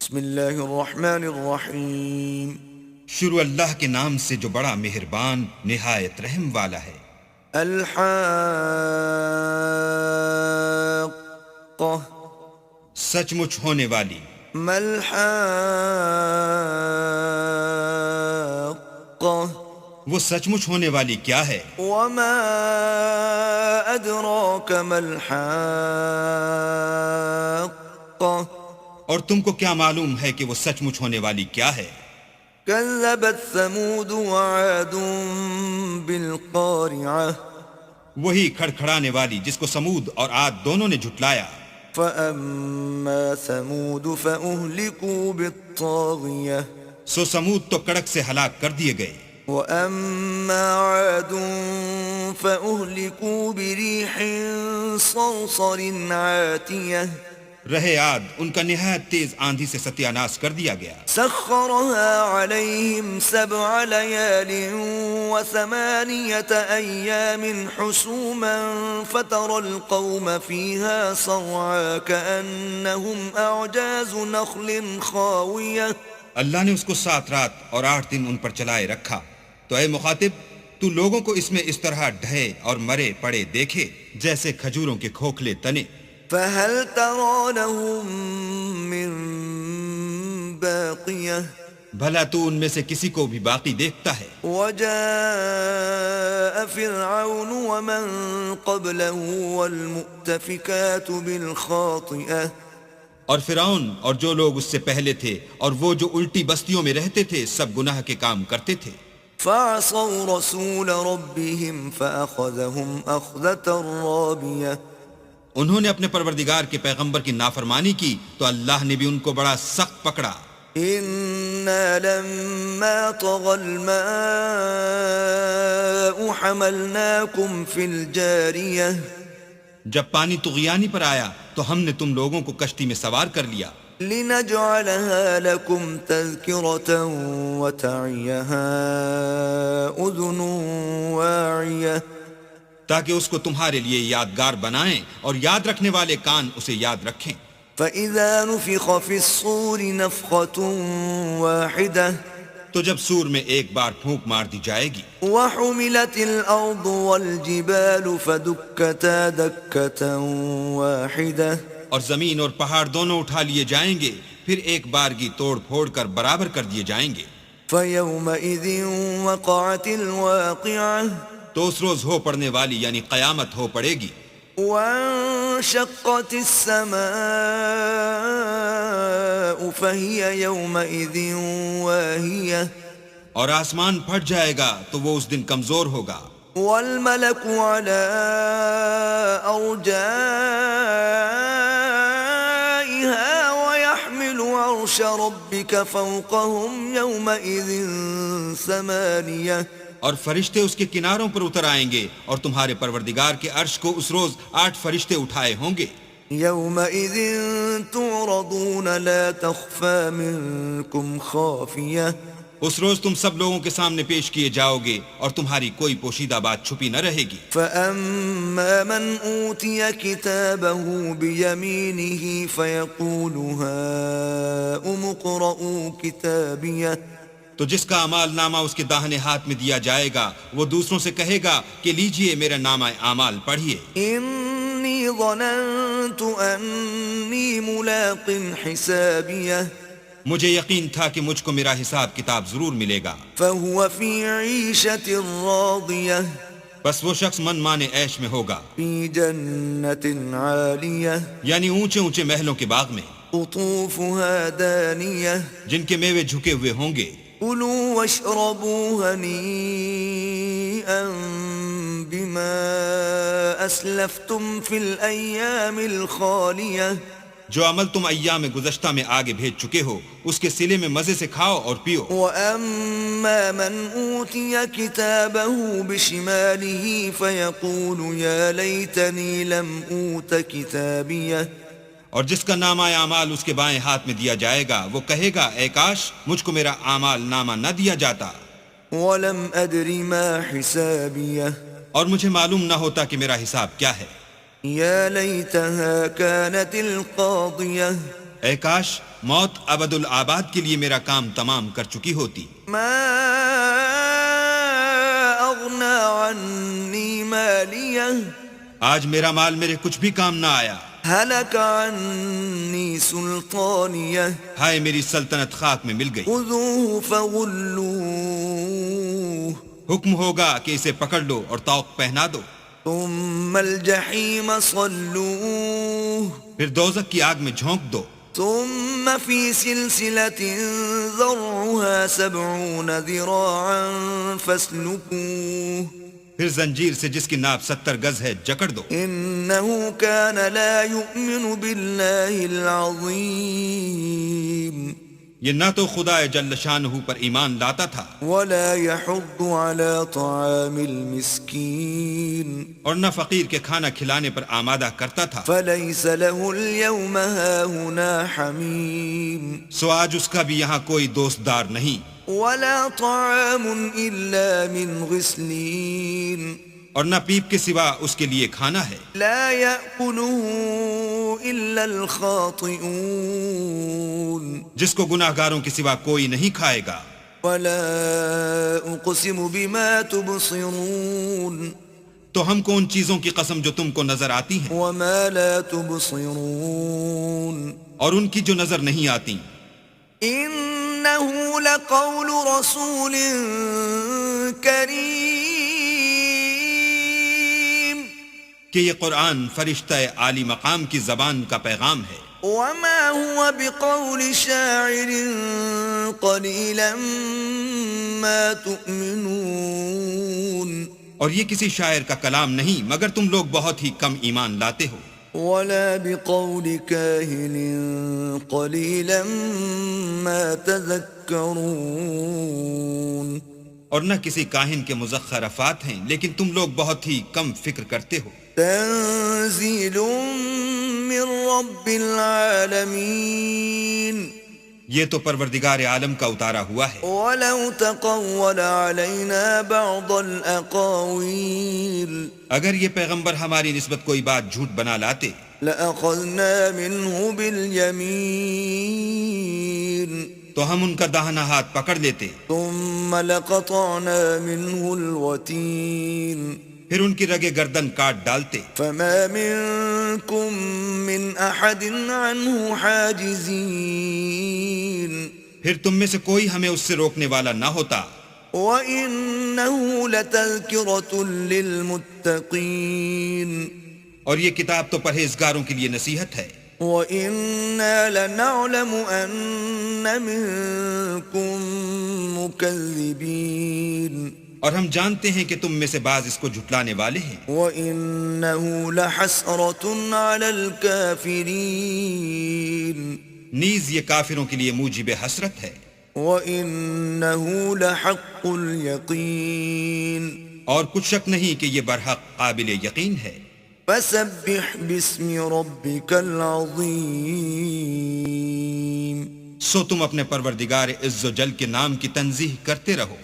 بسم اللہ الرحمن الرحیم. شروع اللہ کے نام سے جو بڑا مہربان نہایت رحم والا ہے. الحاقہ سچ مچ ہونے والی. ما الحاقہ وہ سچ مچ ہونے والی کیا ہے؟ وما ادراک ما الحاقہ اور تم کو کیا معلوم ہے کہ وہ سچ مچ ہونے والی کیا ہے؟ كذبت ثمود وعاد بالقارعة وہی کھڑکھڑانے والی جس کو سمود اور عاد دونوں نے جھٹلایا. فأما ثمود فأهلكوا بالطاغية سو سمود تو کڑک سے ہلاک کر دیے گئے. وأما عاد فأهلكوا بريح صرصر عاتية رہے عاد ان کا نہایت تیز آندھی سے ستیہ ناش کر دیا گیا. سخرها عليهم 7 ليال و8 أيام حسوما فترى القوم فيها صرعا كأنهم أعجاز نخل خاوية. اللہ نے اس کو 7 رات اور 8 دن ان پر چلائے رکھا. تو اے مخاطب تو لوگوں کو اس میں اس طرح ڈھے اور مرے پڑے دیکھے جیسے کھجوروں کے کھوکھلے تنے. فهل ترى لهم من باقية بھلا تو ان میں سے کسی کو بھی باقی دیکھتا ہے؟ وجاء فرعون ومن قبله والمؤتفكات بالخاطئة اور فرعون اور جو لوگ اس سے پہلے تھے اور وہ جو الٹی بستیوں میں رہتے تھے سب گناہ کے کام کرتے تھے. فعصوا رسول ربهم فأخذهم أخذة رابية. انہوں نے اپنے پروردگار کے پیغمبر کی نافرمانی کی تو اللہ نے بھی ان کو بڑا سخت پکڑا. إنا لما طغى الماء حملناكم في الجارية جب پانی طغیانی پر آیا تو ہم نے تم لوگوں کو کشتی میں سوار کر لیا. لنجعلها لكم تذكرة وتعيها أذن واعية. تاکہ اس کو تمہارے لیے یادگار بنائیں اور یاد رکھنے والے کان اسے یاد رکھیں. فإذا نفخ في الصور نفخة واحدة تو جب سور میں ایک بار پھونک مار دی جائے گی. وحملت الأرض والجبال فدكتا دكة واحدة. اور زمین اور پہاڑ دونوں اٹھا لیے جائیں گے پھر ایک بارگی توڑ پھوڑ کر برابر کر دیے جائیں گے. فيومئذ وقعت الواقعة تو اس روز ہو پڑنے والی یعنی قیامت ہو پڑے گی. وانشقت السماء فهي يومئذ واهية. اور آسمان پھٹ جائے گا تو وہ اس دن کمزور ہوگا. والملك على أرجائها ويحمل عرش ربك فوقهم يومئذ 8. اور فرشتے اس کے کناروں پر اتر آئیں گے اور تمہارے پروردگار کے عرش کو اس روز 8 فرشتے اٹھائے ہوں گے. يومئذ تعرضون لا تخفى منكم خافية. اس روز تم سب لوگوں کے سامنے پیش کیے جاؤ گے اور تمہاری کوئی پوشیدہ بات چھپی نہ رہے گی. فأما من أوتي كتابه بيمينه فيقول هاؤم اقرءوا كتابيه. تو جس کا اعمال نامہ اس کے داہنے ہاتھ میں دیا جائے گا وہ دوسروں سے کہے گا کہ لیجئے میرا نامہ اعمال پڑھیے. إني ظننت أني ملاق حسابيه. مجھے یقین تھا کہ مجھ کو میرا حساب کتاب ضرور ملے گا. فهو في عيشة راضية. بس وہ شخص من مانے عیش میں ہوگا. في جنة عالية. یعنی اونچے اونچے محلوں کے باغ میں. قطوفها دانية. جن کے میوے جھکے ہوئے ہوں گے. كلوا واشربوا هنيئا بما أسلفتم في الأيام الخالية. جو عمل تم ایام گزشتہ میں آگے بھیج چکے ہو اس کے صلے میں مزے سے کھاؤ اور پیو. وأما من أوتي كتابه بشماله فيقول يا ليتني لم أوت كتابيه. اور جس کا نامہ اعمال اس کے بائیں ہاتھ میں دیا جائے گا وہ کہے گا اے کاش مجھ کو میرا اعمال نامہ نہ دیا جاتا. ولم أدر ما حسابيه. اور مجھے معلوم نہ ہوتا کہ میرا حساب کیا ہے. يا ليتها كانت القاضية. اے کاش موت ابد الآباد کے لیے میرا کام تمام کر چکی ہوتی. ما أغنى عني ماليه آج میرا مال میرے کچھ بھی کام نہ آیا. هلك عني سلطانيه ہائے میری سلطنت خاک میں مل گئی. خذوه فغلوه حکم ہوگا کہ اسے پکڑ لو اور طوق پہنا دو. ثم الجحيم صلوه پھر دوزخ کی آگ میں جھونک دو. ثم في سلسلة ذرعها 70 ذراعا فاسلكوه پھر زنجیر سے جس کی ناپ 70 گز ہے جکڑ دو. إنه كان لا يؤمن بالله العظيم یہ نہ تو خدا جل شانہ پر ایمان لاتا تھا ولا يحض على طعام المسكين اور نہ فقیر کے کھانا کھلانے پر آمادہ کرتا تھا. فليس له اليوم هاهنا حميم سو آج اس کا بھی یہاں کوئی دوستدار نہیں. ولا طعام إلا من غسلين اور نہ پیپ کے سوا اس کے لیے کھانا ہے. لا يأكله إلا الخاطئون جس کو گناہ گاروں کے سوا کوئی نہیں کھائے گا. ولا أقسم بما تبصرون تو ہم کو ان چیزوں کی قسم جو تم کو نظر آتی ہیں وما لا تبصرون اور ان کی جو نظر نہیں آتی. إنه لقول رسول كريم کہ یہ قرآن فرشتہ عالی مقام کی زبان کا پیغام ہے. وما هو بقول شاعر قليلا ما تؤمنون اور یہ کسی شاعر کا کلام نہیں مگر تم لوگ بہت ہی کم ایمان لاتے ہو. ولا بقول كاهن قليلا ما تذكرون اور نہ کسی کاہن کے مزخرفات ہیں لیکن تم لوگ بہت ہی کم فکر کرتے ہو. تنزيل من رب العالمين یہ تو پروردگار عالم کا اتارا ہوا ہے. ولو تقول علينا بعض الأقاويل اگر یہ پیغمبر ہماری نسبت کوئی بات جھوٹ بنا لاتے لأخذنا منه باليمين تو ہم ان کا داہنا ہاتھ پکڑ لیتے ثم لقطعنا منه الوتين پھر ان کی رگے گردن کاٹ ڈالتے. فما منكم من أحد عنه حاجزين پھر تم میں سے کوئی ہمیں اس سے روکنے والا نہ ہوتا. وَإِنَّهُ لَتَذْكِرَةٌ لِّلْمُتَّقِينَ اور یہ کتاب تو پرہیزگاروں کے لیے نصیحت ہے. وَإِنَّا لَنَعْلَمُ أَنَّ مِنكُم مُّكَذِّبِينَ اور ہم جانتے ہیں کہ تم میں سے بعض اس کو جھٹلانے والے ہیں. وَإِنَّهُ لَحَسْرَةٌ عَلَى الْكَافِرِينَ نیز یہ کافروں کے لیے موجب حسرت ہے. وَإِنَّهُ لَحَقُّ الْيَقِينِ اور کچھ شک نہیں کہ یہ برحق قابل یقین ہے. فَسَبِّحْ بِاسْمِ رَبِّكَ الْعَظِيمِ سو تم اپنے پروردگار عز و جل کے نام کی تنزیح کرتے رہو.